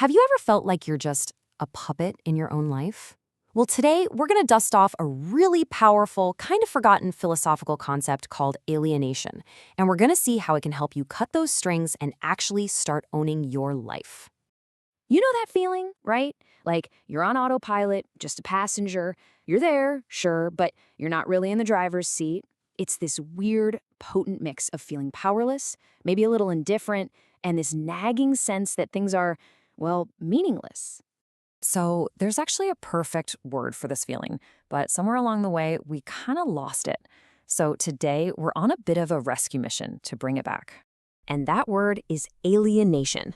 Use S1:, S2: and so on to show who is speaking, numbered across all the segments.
S1: Have you ever felt like you're just a puppet in your own life? Well, today we're going to dust off a really powerful, kind of forgotten philosophical concept called alienation, and we're going to see how it can help you cut those strings and actually start owning your life.
S2: You know that feeling, right? Like you're on autopilot, just a passenger. You're there, sure, but you're not really in the driver's seat. It's this weird, potent mix of feeling powerless, maybe a little indifferent, and this nagging sense that things are, well, meaningless.
S1: So, there's actually a perfect word for this feeling, but somewhere along the way, we kind of lost it. So, today we're on a bit of a rescue mission to bring it back. And that word is alienation.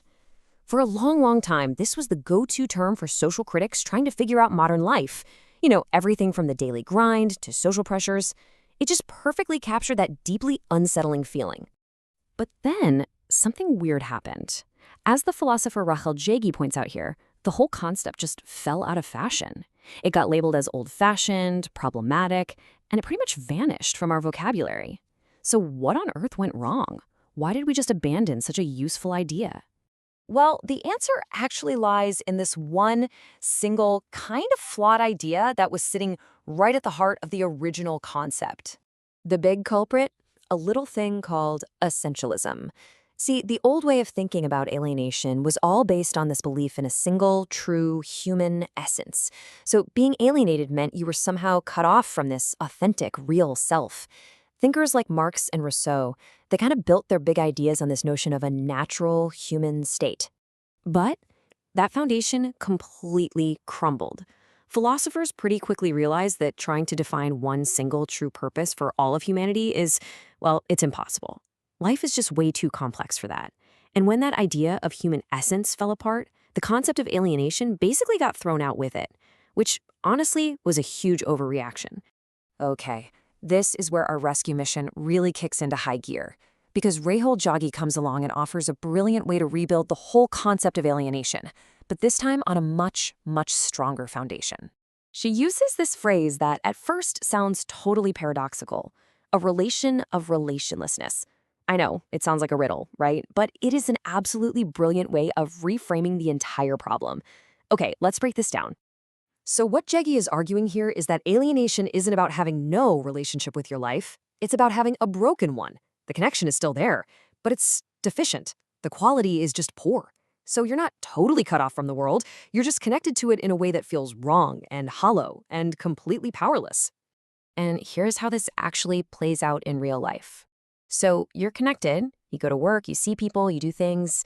S1: For a long, long time, this was the go-to term for social critics trying to figure out modern life. Everything from the daily grind to social pressures. It just perfectly captured that deeply unsettling feeling. But then, something weird happened. As the philosopher Rahel Jaeggi points out here, the whole concept just fell out of fashion. It got labeled as old-fashioned, problematic, and it pretty much vanished from our vocabulary. So what on earth went wrong? Why did we just abandon such a useful idea? Well, the answer actually lies in this one single, kind of flawed idea that was sitting right at the heart of the original concept. The big culprit? A little thing called essentialism. See, the old way of thinking about alienation was all based on this belief in a single, true human essence. So being alienated meant you were somehow cut off from this authentic, real self. Thinkers like Marx and Rousseau, they kind of built their big ideas on this notion of a natural human state. But that foundation completely crumbled. Philosophers pretty quickly realized that trying to define one single true purpose for all of humanity is, well, it's impossible. Life is just way too complex for that. And when that idea of human essence fell apart, the concept of alienation basically got thrown out with it, which honestly was a huge overreaction. Okay, this is where our rescue mission really kicks into high gear, because Rahel Jaeggi comes along and offers a brilliant way to rebuild the whole concept of alienation, but this time on a much, much stronger foundation. She uses this phrase that at first sounds totally paradoxical, a relation of relationlessness. I know, it sounds like a riddle, right? But it is an absolutely brilliant way of reframing the entire problem. Okay, let's break this down. So what Jaeggi is arguing here is that alienation isn't about having no relationship with your life. It's about having a broken one. The connection is still there, but it's deficient. The quality is just poor. So you're not totally cut off from the world. You're just connected to it in a way that feels wrong and hollow and completely powerless. And here's how this actually plays out in real life. So you're connected, you go to work, you see people, you do things,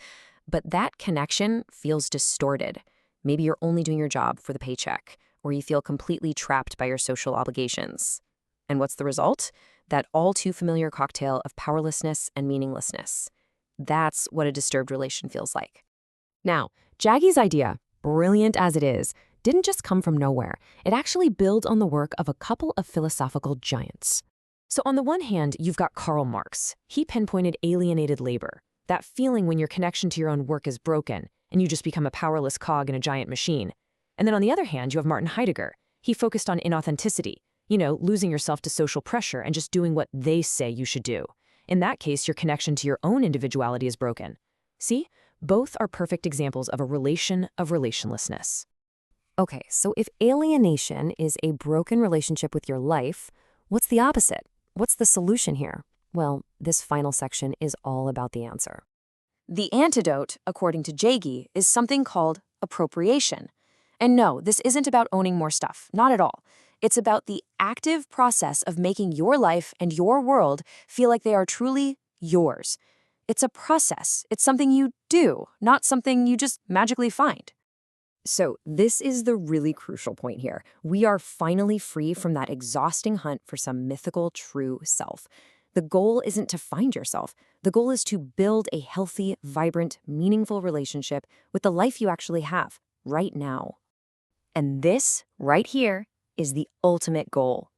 S1: but that connection feels distorted. Maybe you're only doing your job for the paycheck, or you feel completely trapped by your social obligations. And what's the result? That all too familiar cocktail of powerlessness and meaninglessness. That's what a disturbed relation feels like. Now, Jaeggi's idea, brilliant as it is, didn't just come from nowhere. It actually builds on the work of a couple of philosophical giants. So on the one hand, you've got Karl Marx. He pinpointed alienated labor, that feeling when your connection to your own work is broken and you just become a powerless cog in a giant machine. And then on the other hand, you have Martin Heidegger. He focused on inauthenticity, losing yourself to social pressure and just doing what they say you should do. In that case, your connection to your own individuality is broken. See? Both are perfect examples of a relation of relationlessness. Okay, so if alienation is a broken relationship with your life, what's the opposite? What's the solution here? Well, this final section is all about the answer. The antidote, according to Jaeggi, is something called appropriation. And no, this isn't about owning more stuff, not at all. It's about the active process of making your life and your world feel like they are truly yours. It's a process. It's something you do, not something you just magically find. So this is the really crucial point here. We are finally free from that exhausting hunt for some mythical true self. The goal isn't to find yourself. The goal is to build a healthy, vibrant, meaningful relationship with the life you actually have right now. And this, right here, is the ultimate goal.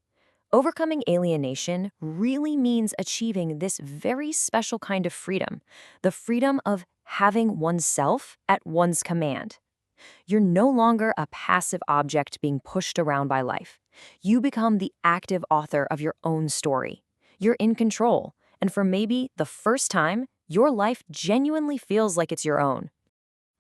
S1: Overcoming alienation really means achieving this very special kind of freedom, the freedom of having oneself at one's command. You're no longer a passive object being pushed around by life. You become the active author of your own story. You're in control, and for maybe the first time, your life genuinely feels like it's your own.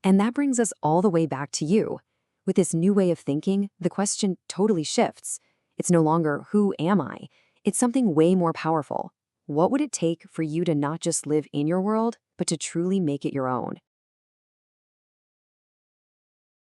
S1: And that brings us all the way back to you. With this new way of thinking, the question totally shifts. It's no longer, who am I? It's something way more powerful. What would it take for you to not just live in your world, but to truly make it your own?